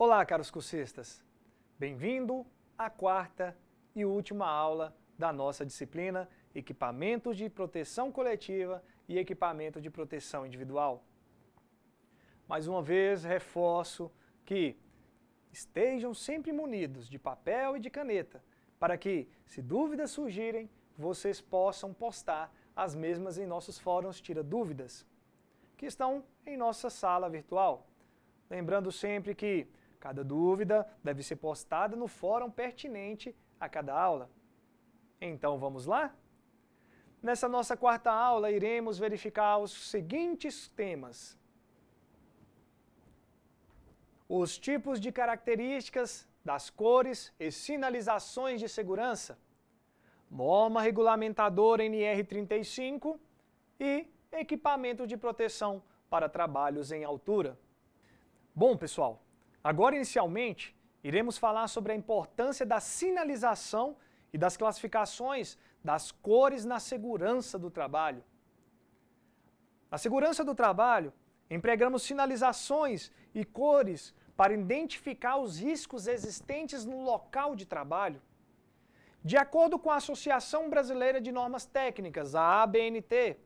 Olá, caros cursistas! Bem-vindo à quarta e última aula da nossa disciplina Equipamentos de Proteção Coletiva e Equipamento de Proteção Individual. Mais uma vez, reforço que estejam sempre munidos de papel e de caneta, para que, se dúvidas surgirem, vocês possam postar as mesmas em nossos fóruns Tira Dúvidas, que estão em nossa sala virtual. Lembrando sempre que cada dúvida deve ser postada no fórum pertinente a cada aula. Então vamos lá? Nessa nossa quarta aula iremos verificar os seguintes temas: os tipos de características das cores e sinalizações de segurança, norma regulamentadora NR35 e equipamento de proteção para trabalhos em altura. Bom, pessoal, agora inicialmente iremos falar sobre a importância da sinalização e das classificações das cores na segurança do trabalho. Na segurança do trabalho, empregamos sinalizações e cores para identificar os riscos existentes no local de trabalho. De acordo com a Associação Brasileira de Normas Técnicas, a ABNT,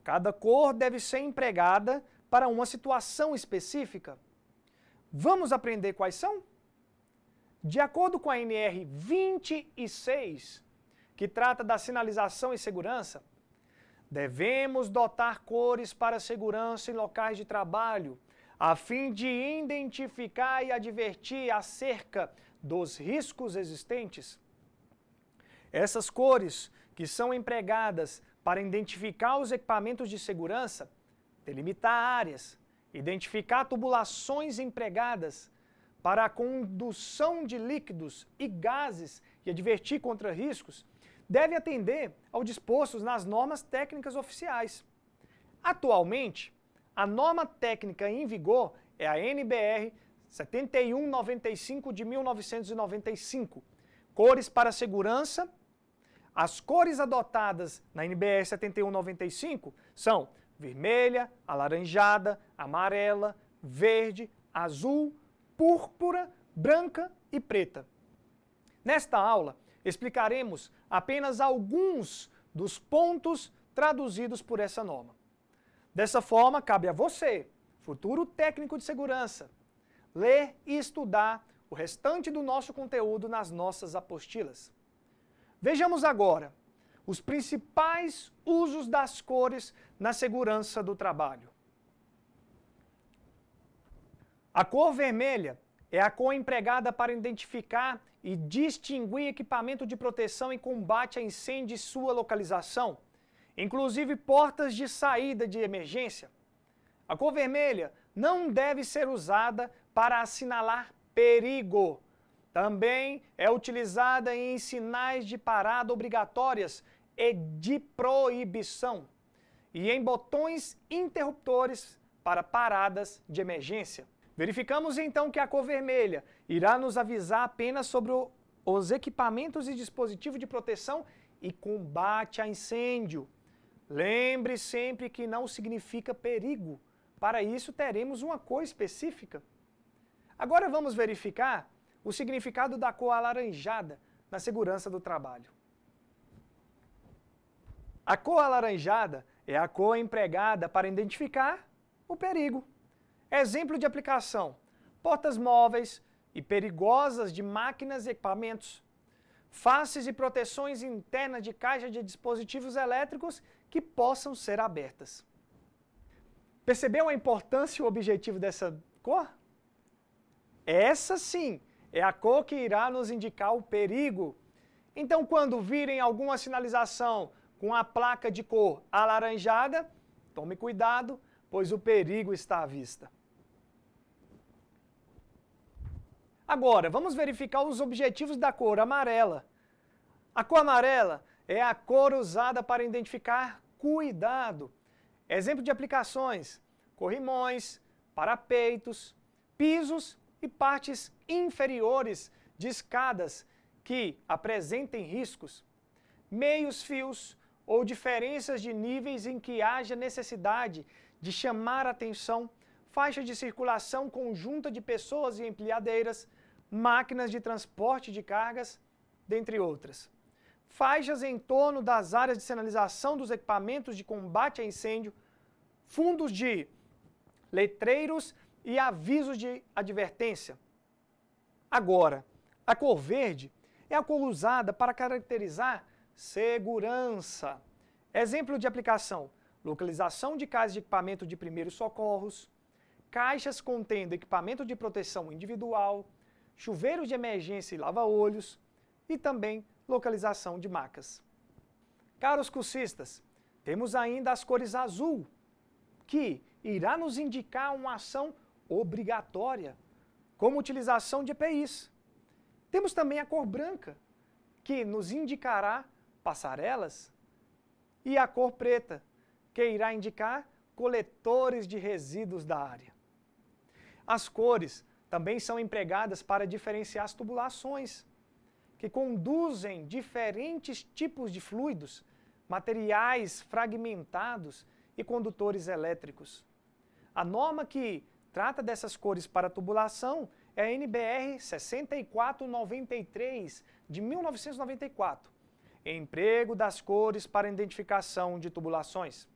cada cor deve ser empregada para uma situação específica. Vamos aprender quais são? De acordo com a NR 26, que trata da sinalização e segurança, devemos dotar cores para segurança em locais de trabalho, a fim de identificar e advertir acerca dos riscos existentes. Essas cores, que são empregadas para identificar os equipamentos de segurança, delimitar áreas, identificar tubulações empregadas para a condução de líquidos e gases e advertir contra riscos, deve atender ao disposto nas normas técnicas oficiais. Atualmente, a norma técnica em vigor é a NBR 7195 de 1995, cores para segurança. As cores adotadas na NBR 7195 são vermelha, alaranjada, amarela, verde, azul, púrpura, branca e preta. Nesta aula, explicaremos apenas alguns dos pontos traduzidos por essa norma. Dessa forma, cabe a você, futuro técnico de segurança, ler e estudar o restante do nosso conteúdo nas nossas apostilas. Vejamos agora os principais usos das cores na segurança do trabalho. A cor vermelha é a cor empregada para identificar e distinguir equipamento de proteção em combate a incêndio e sua localização, inclusive portas de saída de emergência. A cor vermelha não deve ser usada para assinalar perigo. Também é utilizada em sinais de parada obrigatórias e de proibição, e em botões interruptores para paradas de emergência. Verificamos então que a cor vermelha irá nos avisar apenas sobre os equipamentos e dispositivos de proteção e combate a incêndio. Lembre sempre que não significa perigo. Para isso teremos uma cor específica. Agora vamos verificar o significado da cor alaranjada na segurança do trabalho. A cor alaranjada é a cor empregada para identificar o perigo. Exemplo de aplicação: portas móveis e perigosas de máquinas e equipamentos, faces e proteções internas de caixa de dispositivos elétricos que possam ser abertas. Percebeu a importância e o objetivo dessa cor? Essa sim é a cor que irá nos indicar o perigo. Então, quando virem alguma sinalização com a placa de cor alaranjada, tome cuidado, pois o perigo está à vista. Agora, vamos verificar os objetivos da cor amarela. A cor amarela é a cor usada para identificar cuidado. Exemplo de aplicações: corrimões, parapeitos, pisos e partes inferiores de escadas que apresentem riscos, meios fios ou diferenças de níveis em que haja necessidade de chamar a atenção faixa de circulação conjunta de pessoas e empilhadeiras, máquinas de transporte de cargas, dentre outras. Faixas em torno das áreas de sinalização dos equipamentos de combate a incêndio, fundos de letreiros e avisos de advertência. Agora, a cor verde é a cor usada para caracterizar segurança. Exemplo de aplicação: localização de caixas de equipamento de primeiros socorros, caixas contendo equipamento de proteção individual, chuveiros de emergência e lava-olhos e também localização de macas. Caros cursistas, temos ainda as cores azul, que irá nos indicar uma ação obrigatória, como utilização de EPIs. Temos também a cor branca, que nos indicará passarelas, e a cor preta, que irá indicar coletores de resíduos da área. As cores também são empregadas para diferenciar as tubulações, que conduzem diferentes tipos de fluidos, materiais fragmentados e condutores elétricos. A norma que trata dessas cores para tubulação é a NBR 6493, de 1994, emprego das cores para identificação de tubulações.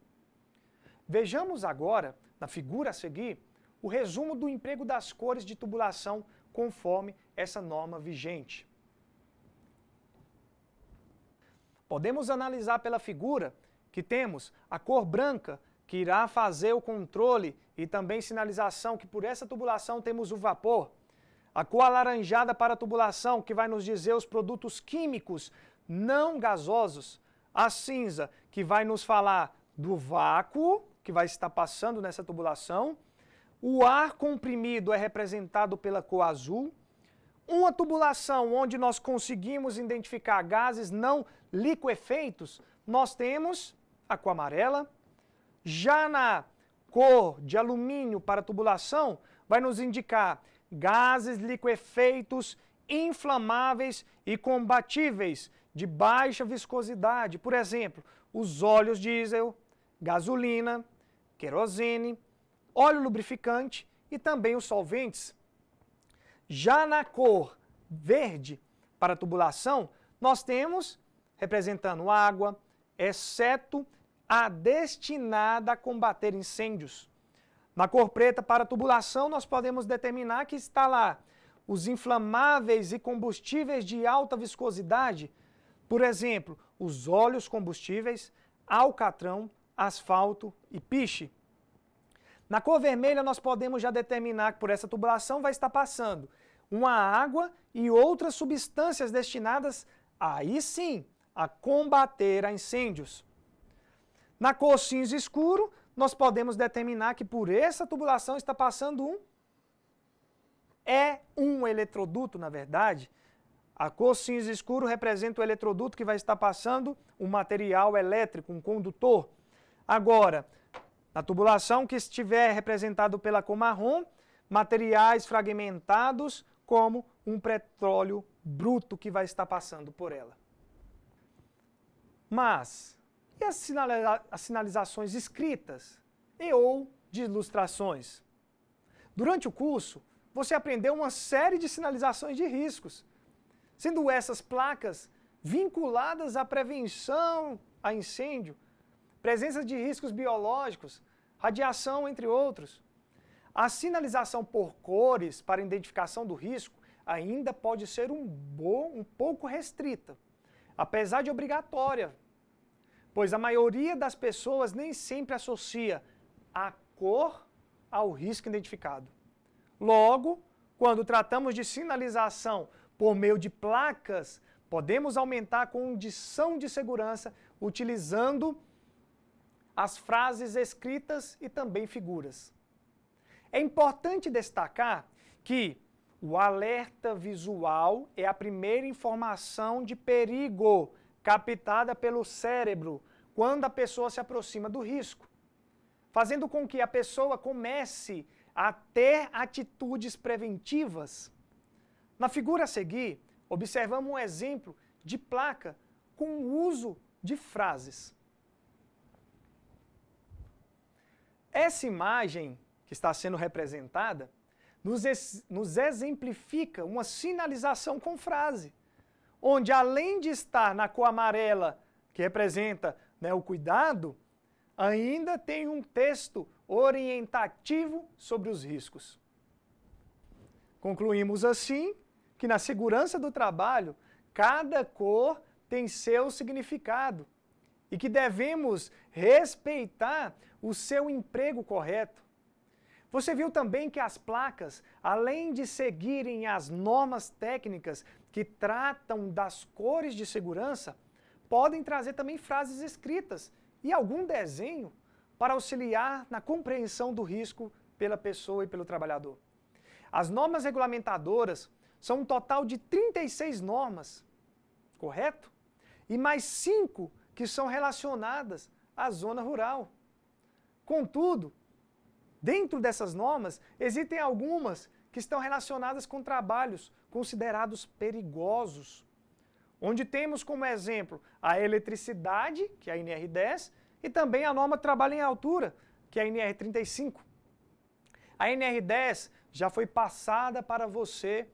Vejamos agora, na figura a seguir, o resumo do emprego das cores de tubulação conforme essa norma vigente. Podemos analisar pela figura que temos a cor branca, que irá fazer o controle e também sinalização, que por essa tubulação temos o vapor. A cor alaranjada para a tubulação, que vai nos dizer os produtos químicos não gasosos. A cinza, que vai nos falar do vácuo, que vai estar passando nessa tubulação. O ar comprimido é representado pela cor azul. Uma tubulação onde nós conseguimos identificar gases não liquefeitos, nós temos a cor amarela. Já na cor de alumínio para tubulação, vai nos indicar gases liquefeitos, inflamáveis e combatíveis, de baixa viscosidade. Por exemplo, os óleos diesel, gasolina, querosene, óleo lubrificante e também os solventes. Já na cor verde para tubulação, nós temos, representando água, exceto a destinada a combater incêndios. Na cor preta para tubulação, nós podemos determinar que está lá os inflamáveis e combustíveis de alta viscosidade, por exemplo, os óleos combustíveis, alcatrão, asfalto e piche. Na cor vermelha, nós podemos já determinar que por essa tubulação vai estar passando uma água e outras substâncias destinadas, aí sim, a combater a incêndios. Na cor cinza escuro, nós podemos determinar que por essa tubulação está passando um eletroduto, na verdade. A cor cinza escuro representa o eletroduto que vai estar passando um material elétrico, um condutor. Agora, na tubulação que estiver representado pela cor marrom, materiais fragmentados como um petróleo bruto que vai estar passando por ela. Mas, e as sinalizações escritas e ou de ilustrações? Durante o curso, você aprendeu uma série de sinalizações de riscos, sendo essas placas vinculadas à prevenção a incêndio, presença de riscos biológicos, radiação, entre outros. A sinalização por cores para identificação do risco ainda pode ser um pouco restrita, apesar de obrigatória, pois a maioria das pessoas nem sempre associa a cor ao risco identificado. Logo, quando tratamos de sinalização por meio de placas, podemos aumentar a condição de segurança utilizando as frases escritas e também figuras. É importante destacar que o alerta visual é a primeira informação de perigo captada pelo cérebro quando a pessoa se aproxima do risco, fazendo com que a pessoa comece a ter atitudes preventivas. Na figura a seguir, observamos um exemplo de placa com o uso de frases. Essa imagem que está sendo representada, nos exemplifica uma sinalização com frase, onde além de estar na cor amarela, que representa, né, o cuidado, ainda tem um texto orientativo sobre os riscos. Concluímos assim que na segurança do trabalho, cada cor tem seu significado e que devemos respeitar o seu emprego correto. Você viu também que as placas, além de seguirem as normas técnicas que tratam das cores de segurança, podem trazer também frases escritas e algum desenho para auxiliar na compreensão do risco pela pessoa e pelo trabalhador. As normas regulamentadoras são um total de 36 normas, correto? E mais 5 que são relacionadas à zona rural. Contudo, dentro dessas normas, existem algumas que estão relacionadas com trabalhos considerados perigosos, onde temos como exemplo a eletricidade, que é a NR10, e também a norma de trabalho em altura, que é a NR35. A NR10 já foi passada para você,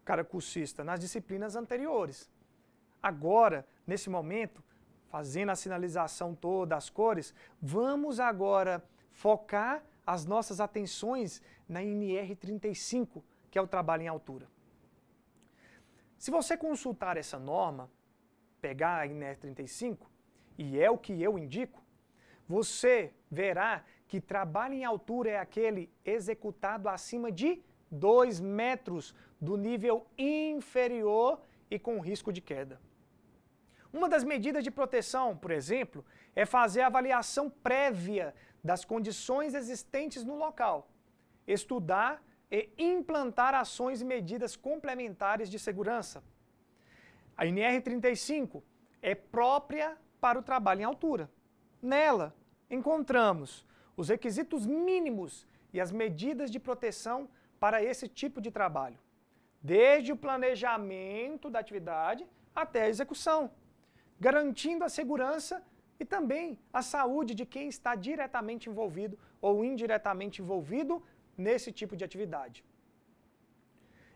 cara cursista, nas disciplinas anteriores. Agora, nesse momento, fazendo a sinalização toda, as cores, vamos agora focar as nossas atenções na NR35, que é o trabalho em altura. Se você consultar essa norma, pegar a NR35, e é o que eu indico, você verá que trabalho em altura é aquele executado acima de 2 metros do nível inferior e com risco de queda. Uma das medidas de proteção, por exemplo, é fazer a avaliação prévia das condições existentes no local, estudar e implantar ações e medidas complementares de segurança. A NR35 é própria para o trabalho em altura. Nela, encontramos os requisitos mínimos e as medidas de proteção para esse tipo de trabalho, desde o planejamento da atividade até a execução, garantindo a segurança e também a saúde de quem está diretamente envolvido ou indiretamente envolvido nesse tipo de atividade.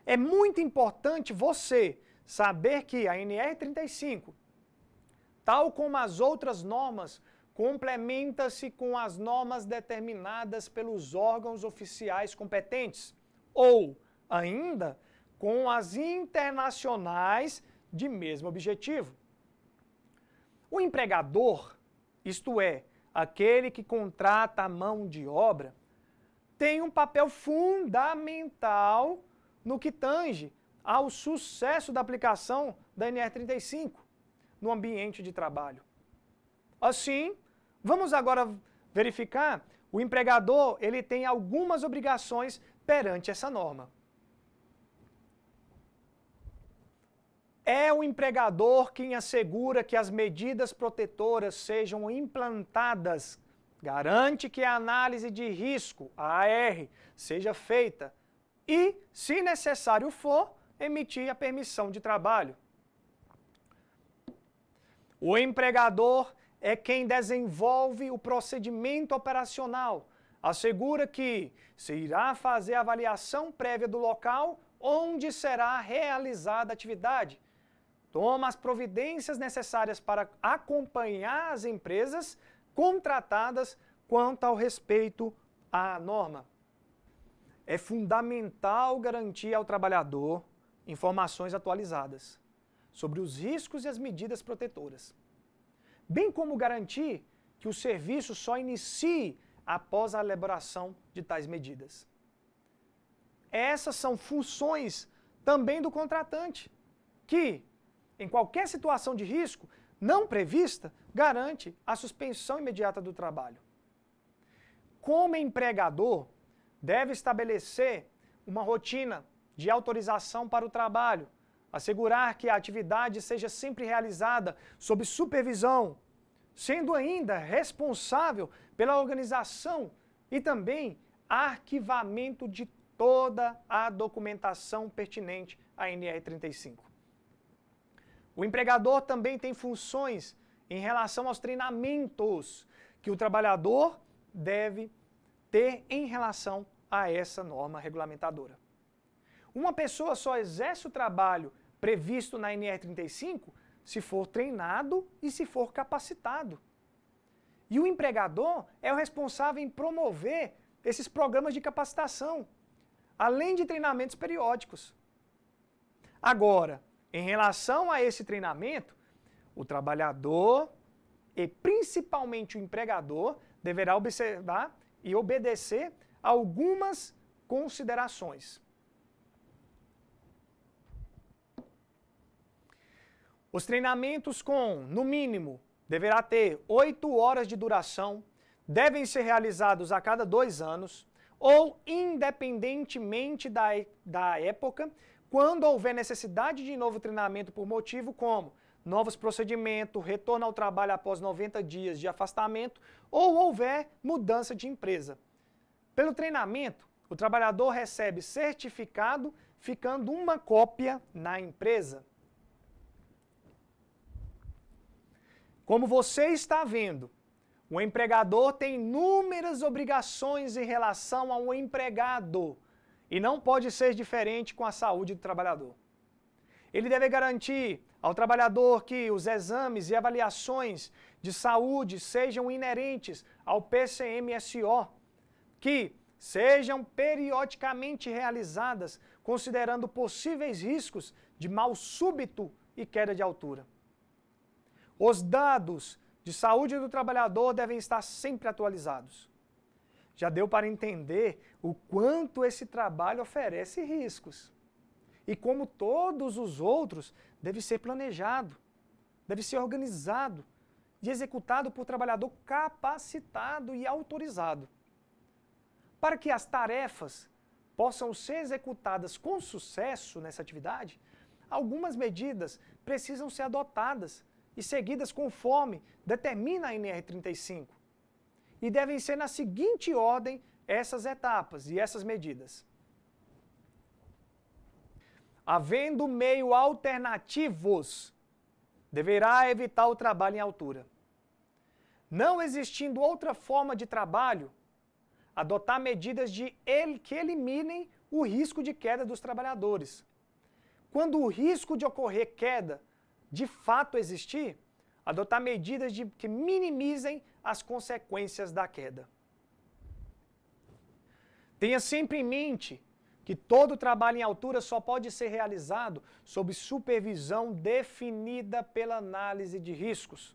É muito importante você saber que a NR35, tal como as outras normas, complementa-se com as normas determinadas pelos órgãos oficiais competentes, ou ainda com as internacionais de mesmo objetivo. O empregador, isto é, aquele que contrata a mão de obra, tem um papel fundamental no que tange ao sucesso da aplicação da NR35 no ambiente de trabalho. Assim, vamos agora verificar, o empregador ele tem algumas obrigações perante essa norma. É o empregador quem assegura que as medidas protetoras sejam implantadas, garante que a análise de risco, a AR, seja feita e, se necessário for, emitir a permissão de trabalho. O empregador é quem desenvolve o procedimento operacional, assegura que se irá fazer a avaliação prévia do local onde será realizada a atividade, toma as providências necessárias para acompanhar as empresas contratadas quanto ao respeito à norma. É fundamental garantir ao trabalhador informações atualizadas sobre os riscos e as medidas protetoras, bem como garantir que o serviço só inicie após a elaboração de tais medidas. Essas são funções também do contratante, que, em qualquer situação de risco não prevista, garante a suspensão imediata do trabalho. Como empregador, deve estabelecer uma rotina de autorização para o trabalho, assegurar que a atividade seja sempre realizada sob supervisão, sendo ainda responsável pela organização e também arquivamento de toda a documentação pertinente à NR35. O empregador também tem funções em relação aos treinamentos que o trabalhador deve ter em relação a essa norma regulamentadora. Uma pessoa só exerce o trabalho previsto na NR35 se for treinado e se for capacitado. E o empregador é o responsável em promover esses programas de capacitação, além de treinamentos periódicos. Agora, em relação a esse treinamento, o trabalhador e principalmente o empregador deverá observar e obedecer a algumas considerações. Os treinamentos com, no mínimo, deverá ter 8 horas de duração, devem ser realizados a cada 2 anos, ou independentemente da época, quando houver necessidade de novo treinamento por motivo como novos procedimentos, retorno ao trabalho após 90 dias de afastamento, ou houver mudança de empresa. Pelo treinamento, o trabalhador recebe certificado, ficando uma cópia na empresa. Como você está vendo, o empregador tem inúmeras obrigações em relação ao empregado e não pode ser diferente com a saúde do trabalhador. Ele deve garantir ao trabalhador que os exames e avaliações de saúde sejam inerentes ao PCMSO, que sejam periodicamente realizadas considerando possíveis riscos de mal súbito e queda de altura. Os dados de saúde do trabalhador devem estar sempre atualizados. Já deu para entender o quanto esse trabalho oferece riscos. E como todos os outros, deve ser planejado, deve ser organizado e executado por trabalhador capacitado e autorizado. Para que as tarefas possam ser executadas com sucesso nessa atividade, algumas medidas precisam ser adotadas e seguidas conforme determina a NR35. E devem ser na seguinte ordem essas etapas e essas medidas. Havendo meio alternativos, deverá evitar o trabalho em altura. Não existindo outra forma de trabalho, adotar medidas que eliminem o risco de queda dos trabalhadores. Quando o risco de ocorrer queda de fato existir, adotar medidas que minimizem as consequências da queda. Tenha sempre em mente que todo trabalho em altura só pode ser realizado sob supervisão definida pela análise de riscos.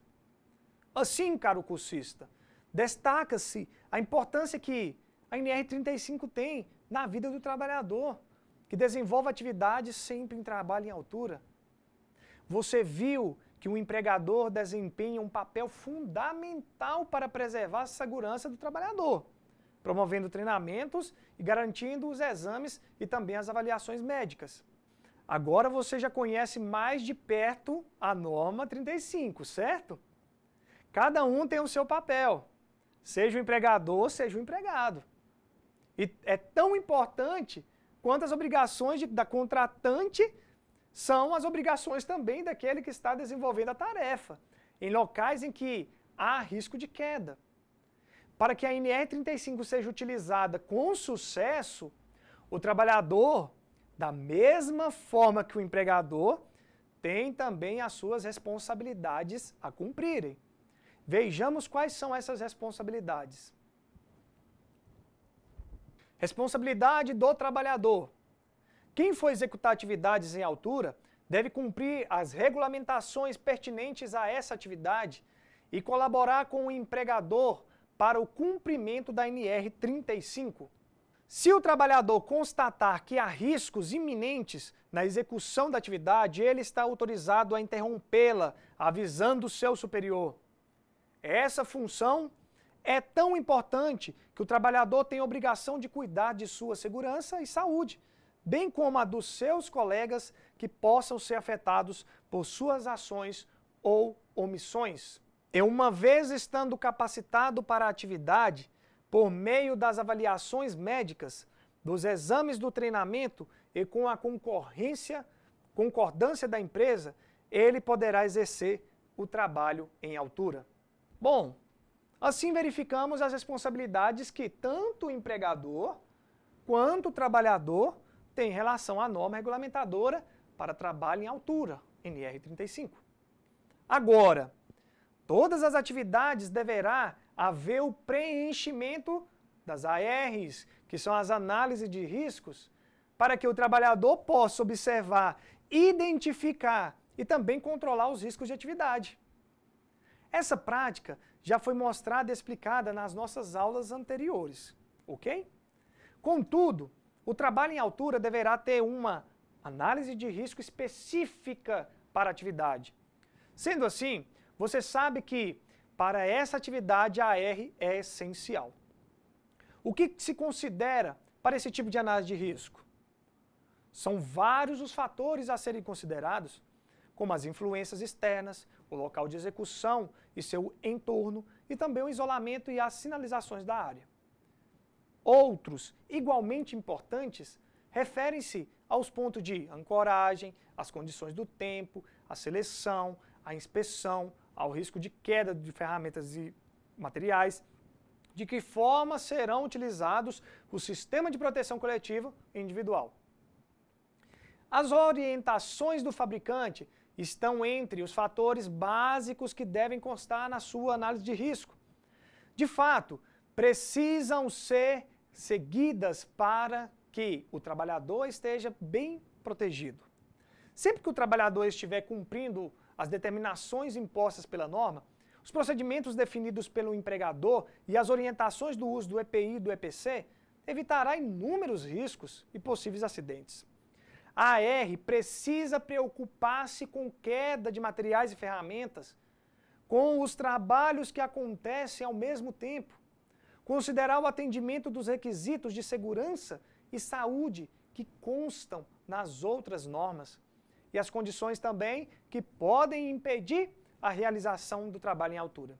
Assim, caro cursista, destaca-se a importância que a NR35 tem na vida do trabalhador, que desenvolve atividades sempre em trabalho em altura. Você viu que o empregador desempenha um papel fundamental para preservar a segurança do trabalhador, promovendo treinamentos e garantindo os exames e também as avaliações médicas. Agora você já conhece mais de perto a norma 35, certo? Cada um tem o seu papel, seja o empregador, seja o empregado. E é tão importante quanto as obrigações da contratante são as obrigações também daquele que está desenvolvendo a tarefa, em locais em que há risco de queda. Para que a NR35 seja utilizada com sucesso, o trabalhador, da mesma forma que o empregador, tem também as suas responsabilidades a cumprirem. Vejamos quais são essas responsabilidades. Responsabilidade do trabalhador. Quem for executar atividades em altura deve cumprir as regulamentações pertinentes a essa atividade e colaborar com o empregador para o cumprimento da NR35. Se o trabalhador constatar que há riscos iminentes na execução da atividade, ele está autorizado a interrompê-la, avisando o seu superior. Essa função é tão importante que o trabalhador tem a obrigação de cuidar de sua segurança e saúde, bem como a dos seus colegas que possam ser afetados por suas ações ou omissões. E uma vez estando capacitado para a atividade, por meio das avaliações médicas, dos exames do treinamento e com a concordância da empresa, ele poderá exercer o trabalho em altura. Bom, Assim, verificamos as responsabilidades que tanto o empregador quanto o trabalhador têm em relação à norma regulamentadora para trabalho em altura, NR35. Agora, todas as atividades deverá haver o preenchimento das ARs, que são as análises de riscos, para que o trabalhador possa observar, identificar e também controlar os riscos de atividade. Essa prática já foi mostrada e explicada nas nossas aulas anteriores, ok? Contudo, o trabalho em altura deverá ter uma análise de risco específica para a atividade. Sendo assim, você sabe que para essa atividade a AR é essencial. O que se considera para esse tipo de análise de risco? São vários os fatores a serem considerados, como as influências externas, o local de execução e seu entorno, e também o isolamento e as sinalizações da área. Outros, igualmente importantes, referem-se aos pontos de ancoragem, as condições do tempo, a seleção, a inspeção, ao risco de queda de ferramentas e materiais, de que forma serão utilizados o sistema de proteção coletiva e individual. As orientações do fabricante estão entre os fatores básicos que devem constar na sua análise de risco. De fato, precisam ser seguidas para que o trabalhador esteja bem protegido. Sempre que o trabalhador estiver cumprindo as determinações impostas pela norma, os procedimentos definidos pelo empregador e as orientações do uso do EPI e do EPC evitará inúmeros riscos e possíveis acidentes. A AR precisa preocupar-se com queda de materiais e ferramentas, com os trabalhos que acontecem ao mesmo tempo, considerar o atendimento dos requisitos de segurança e saúde que constam nas outras normas, e as condições também que podem impedir a realização do trabalho em altura.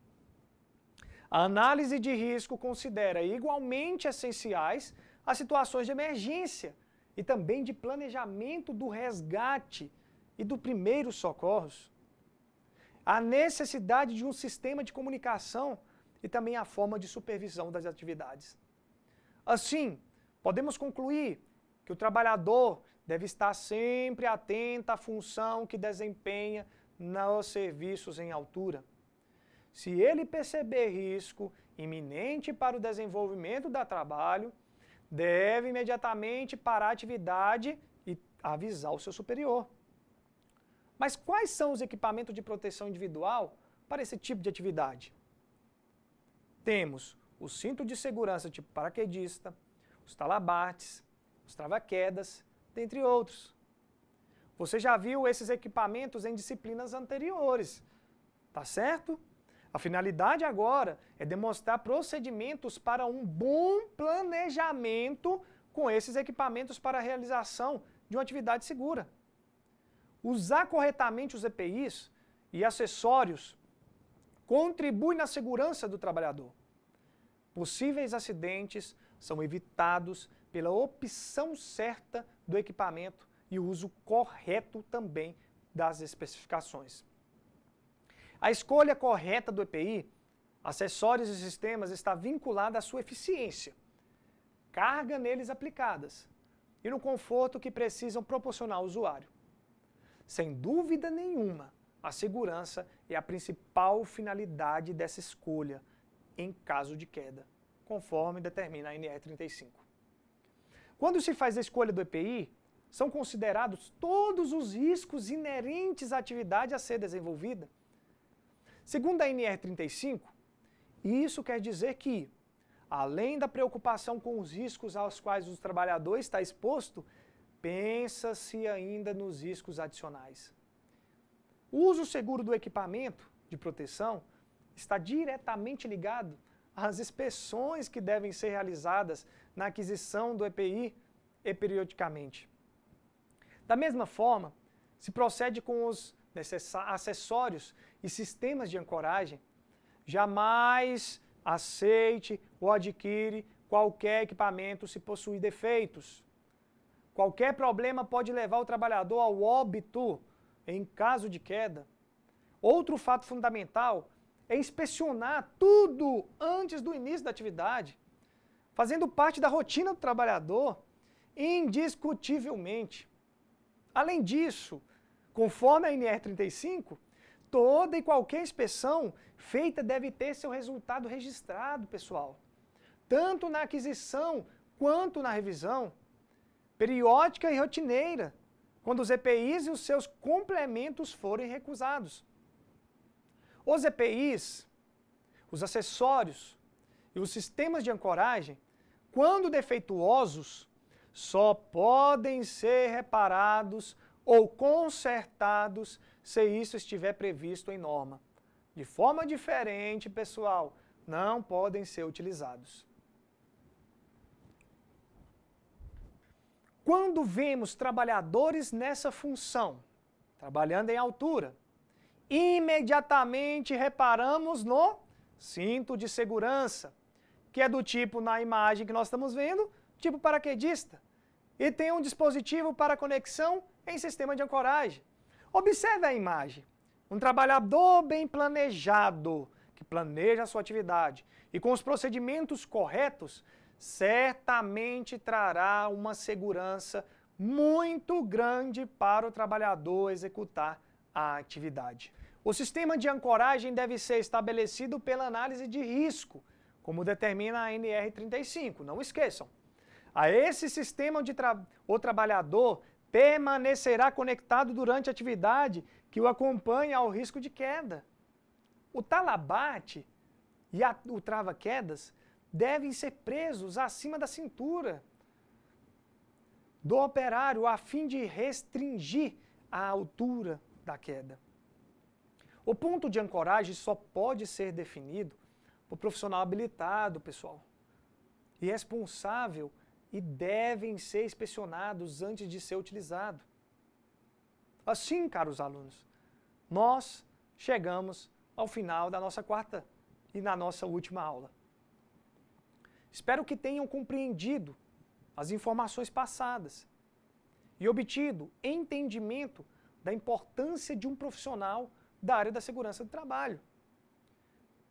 A análise de risco considera igualmente essenciais as situações de emergência e também de planejamento do resgate e do primeiros socorros. A necessidade de um sistema de comunicação e também a forma de supervisão das atividades. Assim, podemos concluir que o trabalhador deve estar sempre atento à função que desempenha nos serviços em altura. Se ele perceber risco iminente para o desenvolvimento do trabalho, deve imediatamente parar a atividade e avisar o seu superior. Mas quais são os equipamentos de proteção individual para esse tipo de atividade? Temos o cinto de segurança tipo paraquedista, os talabartes, os trava-quedas, dentre outros. Você já viu esses equipamentos em disciplinas anteriores, tá certo? A finalidade agora é demonstrar procedimentos para um bom planejamento com esses equipamentos para a realização de uma atividade segura. Usar corretamente os EPIs e acessórios contribui na segurança do trabalhador. Possíveis acidentes são evitados pela opção certa do equipamento e o uso correto também das especificações. A escolha correta do EPI, acessórios e sistemas está vinculada à sua eficiência, carga neles aplicadas e no conforto que precisam proporcionar ao usuário. Sem dúvida nenhuma, a segurança é a principal finalidade dessa escolha em caso de queda, conforme determina a NR35. Quando se faz a escolha do EPI, são considerados todos os riscos inerentes à atividade a ser desenvolvida. Segundo a NR35, isso quer dizer que, além da preocupação com os riscos aos quais o trabalhador está exposto, pensa-se ainda nos riscos adicionais. O uso seguro do equipamento de proteção está diretamente ligado às inspeções que devem ser realizadas na aquisição do EPI e periodicamente. Da mesma forma, se procede com os acessórios e sistemas de ancoragem, jamais aceite ou adquire qualquer equipamento se possuir defeitos. Qualquer problema pode levar o trabalhador ao óbito em caso de queda. Outro fato fundamental é inspecionar tudo antes do início da atividade, fazendo parte da rotina do trabalhador, indiscutivelmente. Além disso, conforme a NR35, toda e qualquer inspeção feita deve ter seu resultado registrado, pessoal, tanto na aquisição quanto na revisão, periódica e rotineira, quando os EPIs e os seus complementos forem recusados. Os EPIs, os acessórios e os sistemas de ancoragem, quando defeituosos, só podem ser reparados ou consertados se isso estiver previsto em norma. De forma diferente, pessoal, não podem ser utilizados. Quando vemos trabalhadores nessa função, trabalhando em altura, imediatamente reparamos no cinto de segurança, que é do tipo, na imagem que nós estamos vendo, tipo paraquedista, e tem um dispositivo para conexão em sistema de ancoragem. Observe a imagem. Um trabalhador bem planejado, que planeja a sua atividade, e com os procedimentos corretos, certamente trará uma segurança muito grande para o trabalhador executar a atividade. O sistema de ancoragem deve ser estabelecido pela análise de risco, como determina a NR35, não esqueçam. A esse sistema o trabalhador permanecerá conectado durante a atividade que o acompanha ao risco de queda. O talabate e o trava-quedas devem ser presos acima da cintura do operário a fim de restringir a altura da queda. O ponto de ancoragem só pode ser definido por profissional habilitado, pessoal, e responsável, e devem ser inspecionados antes de ser utilizado. Assim, caros alunos, nós chegamos ao final da nossa quarta e na nossa última aula. Espero que tenham compreendido as informações passadas e obtido entendimento da importância de um profissional da área da segurança do trabalho.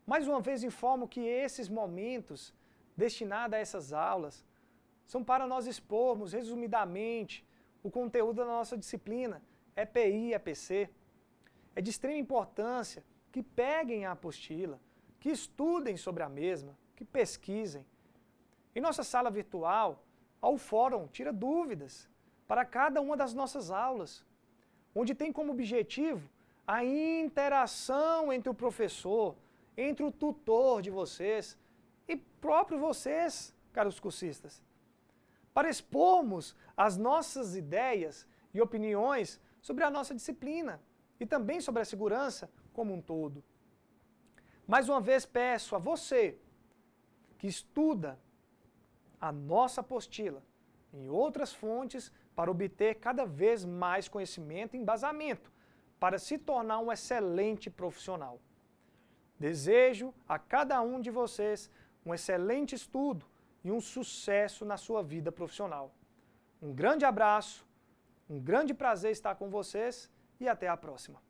Mais uma vez informo que esses momentos destinados a essas aulas são para nós expormos resumidamente o conteúdo da nossa disciplina EPI e EPC. É de extrema importância que peguem a apostila, que estudem sobre a mesma, que pesquisem. Em nossa sala virtual, ao fórum Tira Dúvidas, para cada uma das nossas aulas, onde tem como objetivo a interação entre o professor, entre o tutor de vocês e próprio vocês, caros cursistas, para expormos as nossas ideias e opiniões sobre a nossa disciplina e também sobre a segurança como um todo. Mais uma vez peço a você que estuda a nossa apostila em outras fontes para obter cada vez mais conhecimento e embasamento para se tornar um excelente profissional. Desejo a cada um de vocês um excelente estudo e um sucesso na sua vida profissional. Um grande abraço, um grande prazer estar com vocês e até a próxima.